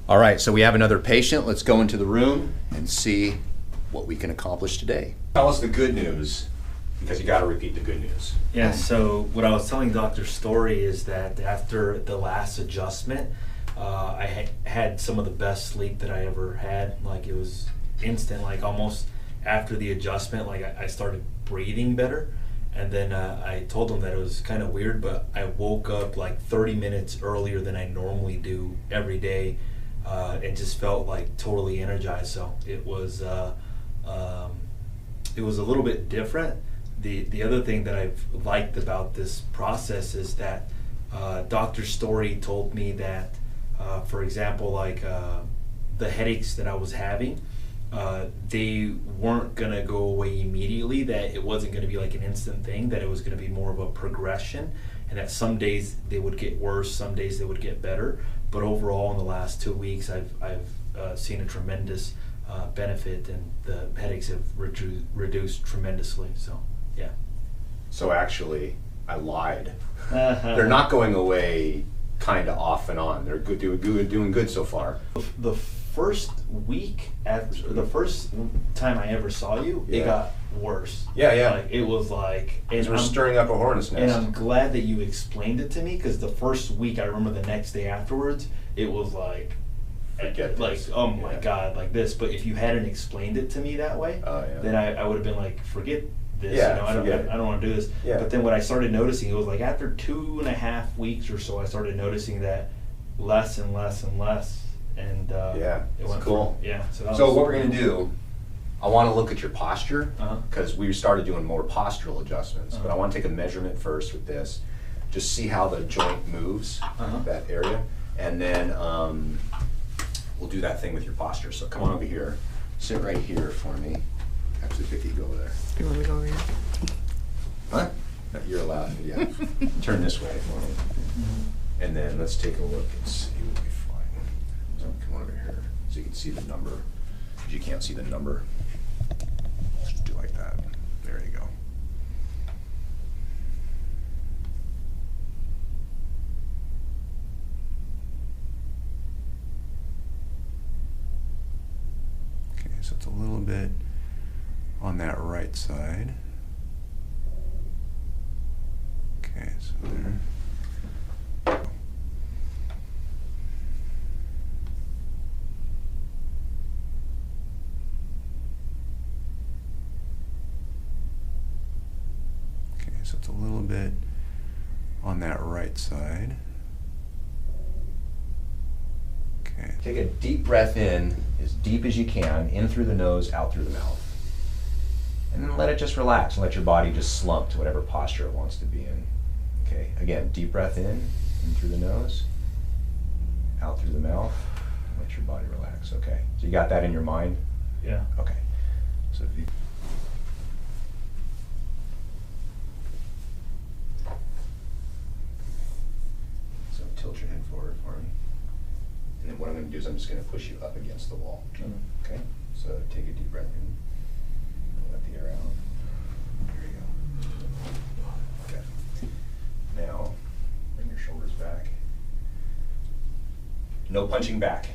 All right, so we have another patient. Let's go into the room and see what we can accomplish today. Tell us the good news, because you got to repeat the good news. Yeah, so what I was telling Dr. Story is that after the last adjustment, I had some of the best sleep that I ever had. Like, it was instant, like almost after the adjustment, like I started breathing better. And then I told him that it was kind of weird, but I woke up like 30 minutes earlier than I normally do every day, and just felt like totally energized. So it was a little bit different. The other thing that I've liked about this process is that Dr. Story told me that, for example, like the headaches that I was having, they weren't gonna go away immediately, that it wasn't gonna be like an instant thing, that it was gonna be more of a progression, and that some days they would get worse, some days they would get better. But overall, in the last 2 weeks, I've seen a tremendous benefit, and the headaches have reduced tremendously. So, yeah. So actually, I lied. They're not going away kind of off and on. They're doing good so far. The first week, after the first time I ever saw you, Yeah. it got worse. Yeah. Like, it was like, Because we're stirring up a hornet's nest. and I'm glad that you explained it to me, because the first week, I remember the next day afterwards, it was like, Forget like, this. oh my Yeah. God, like this. But if you hadn't explained it to me that way, then I would have been like, forget this. Yeah, I don't want to do this. Yeah. But then what I started noticing, it was like after 2.5 weeks or so, I started noticing that less and less and less. And Yeah, it it's went cool. through. Yeah. So what we're going to do, I want to look at your posture, Uh-huh. because we started doing more postural adjustments, but I Uh-huh. want to take a measurement first with this, just see how the joint moves, Uh-huh. that area, and then we'll do that thing with your posture. So come on over here, sit right here for me. Actually, Vicky, go over there. You want me to go over here? Huh? No, you're allowed, yeah. Turn this way for me. And then let's take a look and see what we find. So come on over here so you can see the number. Because you can't see the number. Just do like that. There you go. Okay, so it's a little bit on that right side. Okay, so there. Okay, so it's a little bit on that right side. Okay. Take a deep breath in, as deep as you can, in through the nose, out through the mouth. And then let it just relax and let your body just slump to whatever posture it wants to be in. Okay, again, deep breath in through the nose, out through the mouth, let your body relax. Okay, so you got that in your mind? Yeah. Okay, so if you tilt your head forward for me. And then what I'm going to do is I'm just going to push you up against the wall. Okay? So take a deep breath in. Let the air out. There you go. Okay. Now, bring your shoulders back. No punching back.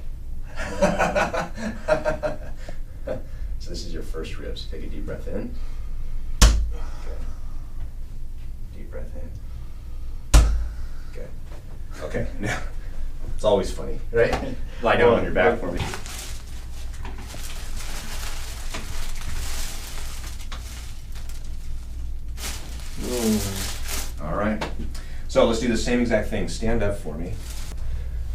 So this is your first ribs. Take a deep breath in. Okay. Deep breath in. Okay. Okay, now, it's always funny, right? Lie down on your back for me. All right, so let's do the same exact thing. Stand up for me.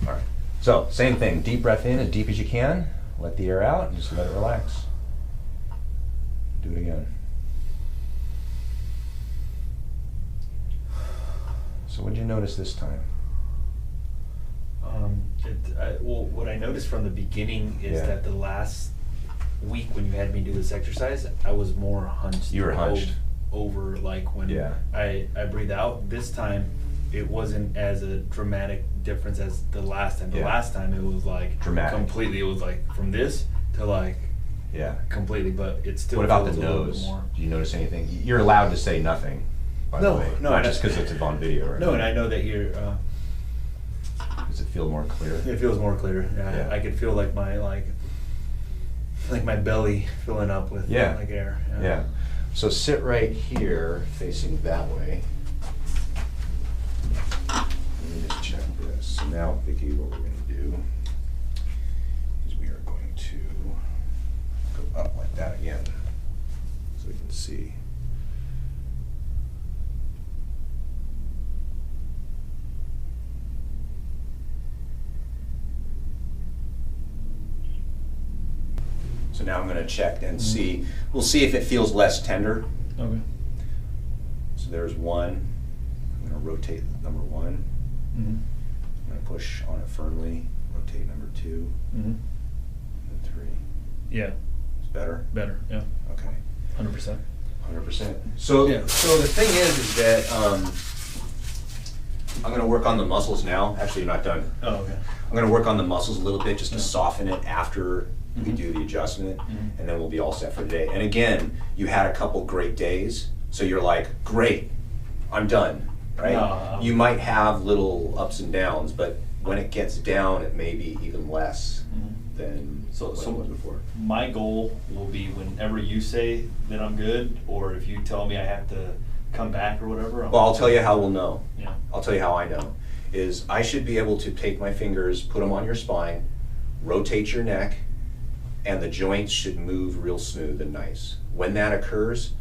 All right, so same thing. Deep breath in, as deep as you can. Let the air out, and just let it relax. Do it again. So what did you notice this time? Well, what I noticed from the beginning is Yeah. that the last week when you had me do this exercise, I was more hunched. You were hunched. Over, like when Yeah. I breathe out. This time, it wasn't as a dramatic difference as the last time. The Yeah. last time it was like Dramatic. completely. It was like from this to like Yeah. completely, but it's still. What about the feels a little bit nose? more. Do you notice anything? You're allowed to say nothing, by No, the way. no, Not I- just because it's on video, right? No, and I know that you're. Does it feel more clear? It feels more clear. Yeah. I could feel like my belly filling up with like air. Yeah. So sit right here, facing that way. Let me just check this. So now, Vicki, what we're going to do is we are going to go up like that again, so we can see. So now I'm going to check and see. We'll see if it feels less tender. Okay. So there's one. I'm going to rotate number one. Mm-hmm. I'm going to push on it firmly. Rotate number two. Mm-hmm. And three. Yeah. It's better? Better, yeah. Okay. 100%. 100%. So, so the thing is that I'm going to work on the muscles now. Actually, you're not done. Oh, okay. I'm going to work on the muscles a little bit just to soften it after we do the adjustment, and then we'll be all set for today. And again, you had a couple great days, so you're like, great, I'm done, right? You might have little ups and downs, but when it gets down, it may be even less than what it was before. My goal will be whenever you say that I'm good, or if you tell me I have to come back or whatever. Well, I'll tell you how we'll know. Yeah. I'll tell you how I know. Is I should be able to take my fingers, put them on your spine, rotate your neck, and the joints should move real smooth and nice. When that occurs,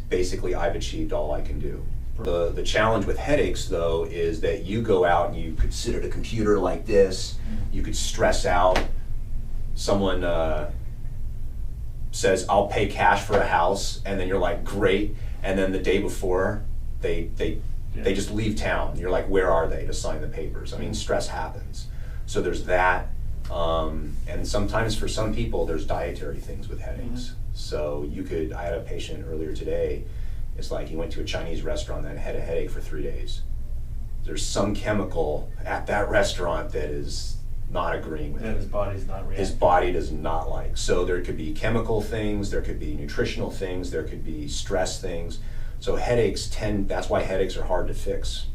basically I've achieved all I can do. The challenge with headaches, though, is that you go out and you could sit at a computer like this, you could stress out. Someone says, I'll pay cash for a house, and then you're like, great, and then the day before, they just leave town. You're like, where are they to sign the papers? I mean, stress happens. So there's that. And sometimes for some people, there's dietary things with headaches. So I had a patient earlier today, it's like he went to a Chinese restaurant and had a headache for 3 days. There's some chemical at that restaurant that is not agreeing with him. His body's not reacting. His body does not like. So there could be chemical things, there could be nutritional things, there could be stress things. So headaches that's why headaches are hard to fix.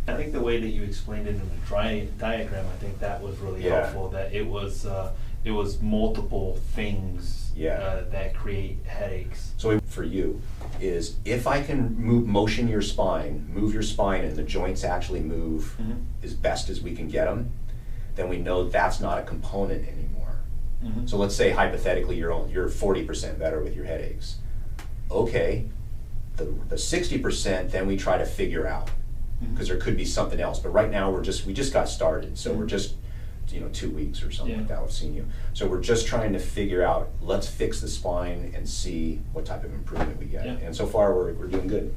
I think the way that you explained it in the diagram, I think that was really helpful. That it was multiple things that create headaches. So for you is if I can move your spine, and the joints actually move as best as we can get them, then we know that's not a component anymore. So let's say hypothetically you're 40% better with your headaches. Okay, the 60% then we try to figure out. Because there could be something else, but right now we just got started, so we're just 2 weeks or something like that. We've seen you, so we're just trying to figure out. Let's fix the spine and see what type of improvement we get. And so far we're doing good.